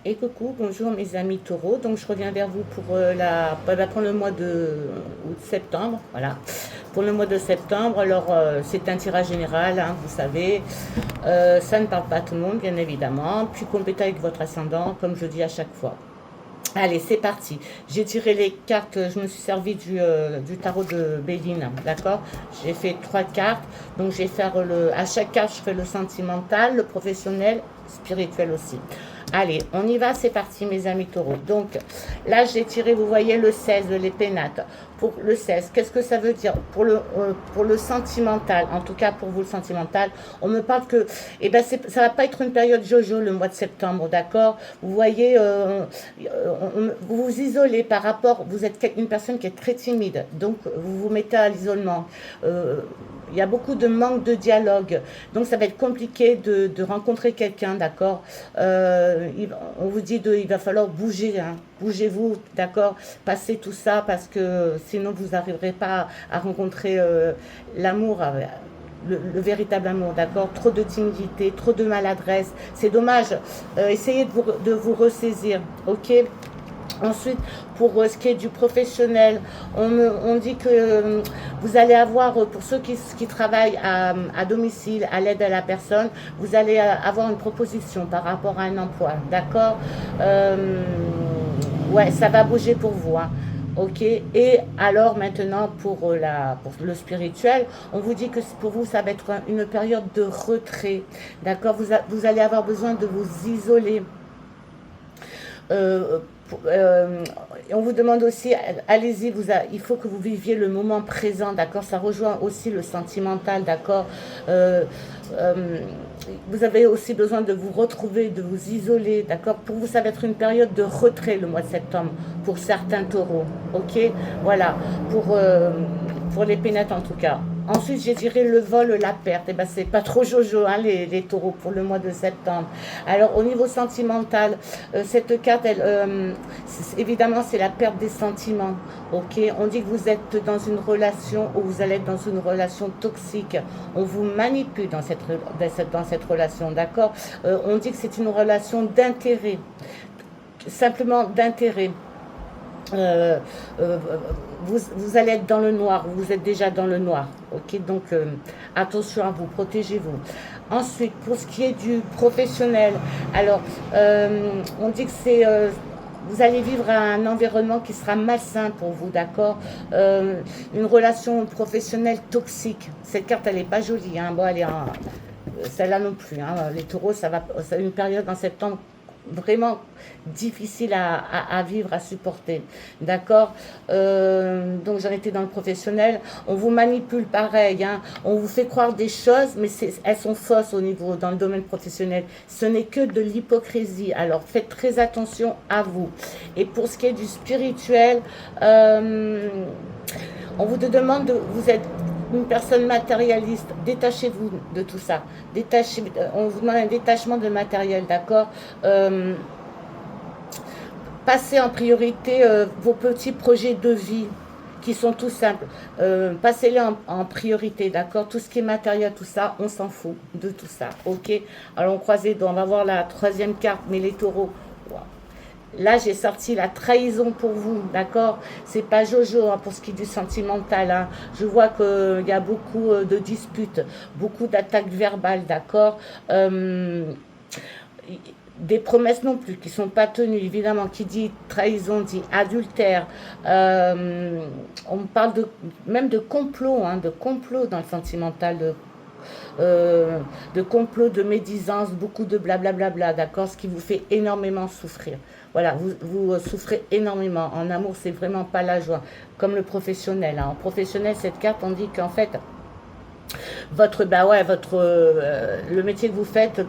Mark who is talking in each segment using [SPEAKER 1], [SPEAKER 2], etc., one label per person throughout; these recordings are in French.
[SPEAKER 1] Et coucou, bonjour mes amis taureaux. Donc je reviens vers vous pour pour le mois de septembre. Voilà. Pour le mois de septembre, alors c'est un tirage général, hein, vous savez. Ça ne parle pas à tout le monde, bien évidemment. Puis complétez avec votre ascendant, comme je dis à chaque fois. Allez, c'est parti. J'ai tiré les cartes, je me suis servi du tarot de Béline, d'accord. J'ai fait 3 cartes, donc je vais faire à chaque carte, je fais le sentimental, le professionnel, spirituel aussi. Allez, on y va, c'est parti mes amis taureaux. Donc là, j'ai tiré, vous voyez, le 16, les pénates. Pour le 16, qu'est-ce que ça veut dire pour le sentimental, en tout cas pour vous le sentimental, on me parle que ça va pas être une période jojo le mois de septembre, d'accord. Vous voyez, vous vous isolez par rapport, vous êtes une personne qui est très timide, donc vous vous mettez à l'isolement. Euh, il y a beaucoup de manque de dialogue, donc ça va être compliqué de rencontrer quelqu'un, d'accord. On vous dit il va falloir bouger, hein. Bougez-vous, d'accord. Passez tout ça parce que sinon vous n'arriverez pas à rencontrer l'amour. Le véritable amour, d'accord. Trop de timidité, trop de maladresse, c'est dommage. Essayez de vous ressaisir, ok. Ensuite, pour ce qui est du professionnel, on dit que vous allez avoir, pour ceux qui travaillent à domicile, à l'aide à la personne, vous allez avoir une proposition par rapport à un emploi, d'accord. Ouais, ça va bouger pour vous, hein. Ok, et alors maintenant pour le spirituel, on vous dit que pour vous ça va être une période de retrait, d'accord. Vous allez avoir besoin de vous isoler. Euh, on vous demande aussi, allez-y, il faut que vous viviez le moment présent, d'accord. Ça rejoint aussi le sentimental, d'accord. Euh, euh, vous avez aussi besoin de vous retrouver, de vous isoler, d'accord. Pour vous, ça va être une période de retrait le mois de septembre, pour certains taureaux, ok. Voilà, pour les pénates en tout cas. Ensuite, j'ai tiré le vol, la perte. Et ben, c'est pas trop jojo, hein, les taureaux, pour le mois de septembre. Alors, au niveau sentimental, cette carte, évidemment, c'est la perte des sentiments. Ok, on dit que vous êtes dans une relation ou vous allez être dans une relation toxique. On vous manipule dans cette relation, d'accord. On dit que c'est une relation d'intérêt, simplement d'intérêt. Euh, euh, vous allez être dans le noir, vous êtes déjà dans le noir, ok, donc attention à vous, protégez-vous. Ensuite, pour ce qui est du professionnel, alors on dit que vous allez vivre un environnement qui sera malsain pour vous, d'accord. Une relation professionnelle toxique. Cette carte, elle n'est pas jolie, hein. Bon, celle-là non plus, hein. Les taureaux, ça une période en septembre vraiment difficile à vivre, à supporter. D'accord. Donc j'en étais dans le professionnel. On vous manipule pareil, hein. On vous fait croire des choses, mais elles sont fausses dans le domaine professionnel. Ce n'est que de l'hypocrisie. Alors faites très attention à vous. Et pour ce qui est du spirituel, on vous demande, vous êtes une personne matérialiste, détachez-vous de tout ça. On vous demande un détachement de matériel, d'accord. euh, Passez en priorité vos petits projets de vie qui sont tout simples. Passez-les en priorité, d'accord. Tout ce qui est matériel, tout ça, on s'en fout de tout ça, ok. Alors on croise les doigts, on va voir la troisième carte, mais les taureaux. Wow. Là, j'ai sorti la trahison pour vous, d'accord. C'est pas Jojo, hein, pour ce qui est du sentimental, hein. Je vois qu'il y a beaucoup de disputes, beaucoup d'attaques verbales, d'accord. Euh, des promesses non plus qui sont pas tenues, évidemment. Qui dit trahison dit adultère. On parle même de complot, hein, de complot dans le sentimental, de complot, de médisance, beaucoup de blablabla, d'accord, ce qui vous fait énormément souffrir. Voilà, vous souffrez énormément. En amour, c'est vraiment pas la joie, comme le professionnel, hein. En professionnel, cette carte, on dit qu'en fait, le métier que vous faites,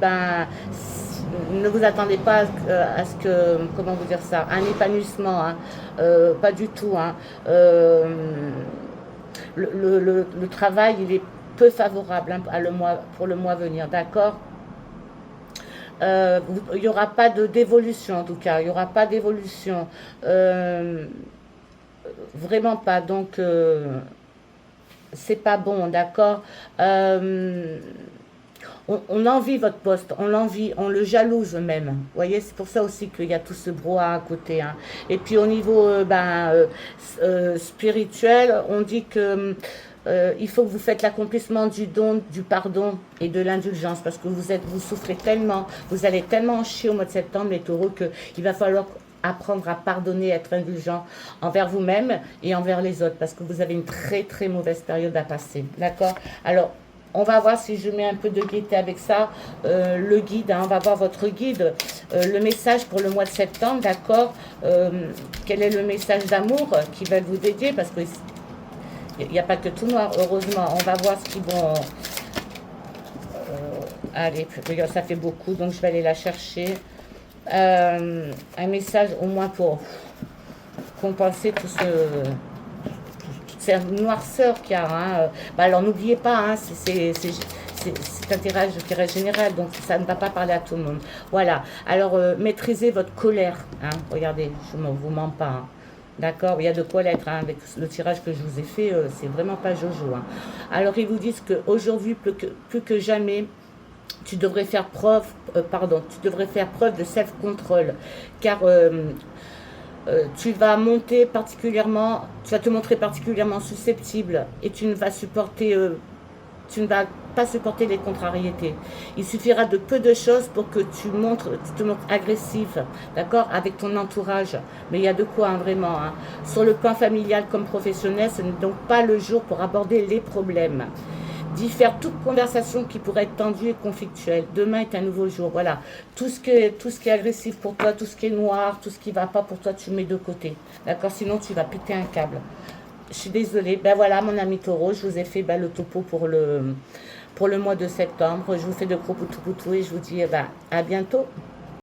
[SPEAKER 1] ne vous attendez pas à ce que, comment vous dire ça, un épanouissement, hein. Pas du tout, hein. Le travail, il est peu favorable, hein, pour le mois à venir, d'accord. Il n'y aura pas d'évolution, en tout cas, il n'y aura pas d'évolution. Euh, Vraiment pas, donc c'est pas bon, d'accord. on envie votre poste, on l'envie, on le jalouse même. Vous voyez, c'est pour ça aussi qu'il y a tout ce brouhaha à côté, hein. Et puis au niveau spirituel, on dit que il faut que vous faites l'accomplissement du don, du pardon et de l'indulgence parce que vous souffrez tellement, vous allez tellement en chier au mois de septembre, les taureaux, qu'il va falloir apprendre à pardonner, être indulgent envers vous-même et envers les autres parce que vous avez une très très mauvaise période à passer. D'accord? Alors, on va voir si je mets un peu de gaieté avec ça. Le guide, hein, on va voir votre guide. Le message pour le mois de septembre, d'accord. Quel est le message d'amour qu'ils veulent vous dédier parce que il n'y a pas que tout noir, heureusement. On va voir ce qu'ils vont... allez, regarde, ça fait beaucoup, donc je vais aller la chercher. Un message au moins pour compenser toute cette noirceur qu'il y a. Hein. Alors n'oubliez pas, hein, c'est un tirage, je dirais, général, donc ça ne va pas parler à tout le monde. Voilà, alors maîtrisez votre colère. Hein. Regardez, je ne vous mens pas. Hein. D'accord, il y a de quoi l'être, hein, avec le tirage que je vous ai fait, c'est vraiment pas Jojo. Hein. Alors ils vous disent qu'aujourd'hui, plus que jamais, tu devrais faire preuve, tu devrais faire preuve de self-control, car tu vas tu vas te montrer particulièrement susceptible et tu ne vas pas supporter les contrariétés. Il suffira de peu de choses pour que tu te montres agressif, d'accord, avec ton entourage. Mais il y a de quoi, hein, vraiment. Hein. Sur le plan familial comme professionnel, ce n'est donc pas le jour pour aborder les problèmes. Diffère toute conversation qui pourrait être tendue et conflictuelle. Demain est un nouveau jour. Voilà. Tout ce qui est agressif pour toi, tout ce qui est noir, tout ce qui ne va pas pour toi, tu mets de côté. D'accord? Sinon, tu vas péter un câble. Je suis désolée. Ben voilà, mon ami Taureau, je vous ai fait le topo pour le mois de septembre. Je vous fais de gros poutous et je vous dis à bientôt.